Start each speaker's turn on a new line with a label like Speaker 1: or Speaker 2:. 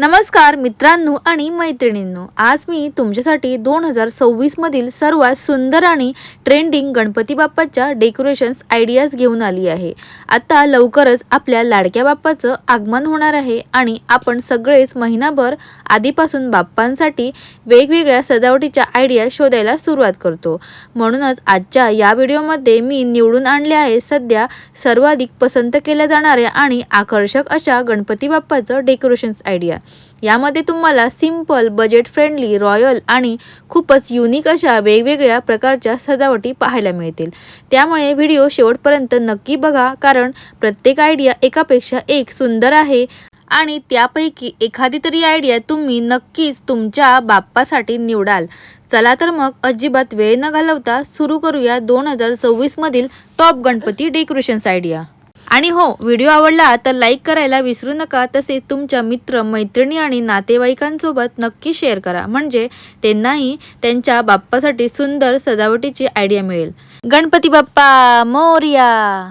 Speaker 1: नमस्कार मित्रांनो आणि मैत्रिणींनो, आज मी तुमच्यासाठी 2026 मधील सर्वात सुंदर आणि ट्रेंडिंग गणपती बाप्पाच्या डेकोरेशन्स आयडियाज घेऊन आली आहे। आता लवकरच आपल्या लाडक्या बाप्पाचं आगमन होणार आहे आणि आपण सगळेच महिनाभर आधीपासून बाप्पांसाठी वेगवेगळ्या सजावटीच्या आयडिया शोधायला सुरुवात करतो। म्हणूनच आजच्या या व्हिडिओमध्ये मी निवडून आणले आहे सध्या सर्वाधिक पसंत केल्या जाणाऱ्या आणि आकर्षक अशा गणपती बाप्पाचं डेकोरेशन्स आयडिया। यामध्ये तुम्हाला सिंपल, बजेट फ्रेंडली, रॉयल आणि खूपच युनिक अशा वेगवेगळ्या प्रकारच्या सजावटी पाहायला मिळतील। त्यामुळे व्हिडिओ शेवटपर्यंत नक्की बघा, कारण प्रत्येक आयडिया एकापेक्षा एक सुंदर आहे आणि त्यापैकी एखादी तरी आयडिया तुम्ही नक्कीच तुमच्या बाप्पासाठी निवडाल। चला तर मग अजिबात वेळ न घालवता सुरू करूया 2026 मधील टॉप गणपती डेकोरेशन्स आयडिया। आणि हो, व्हिडिओ आवडला तर लाईक करायला विसरू नका। तसेच तुमच्या मित्र, मैत्रिणी आणि नातेवाईकांसोबत नक्की शेअर करा, म्हणजे त्यांनाही त्यांच्या बाप्पासाठी सुंदर सजावटीची आयडिया मिळेल। गणपती बाप्पा मोरया।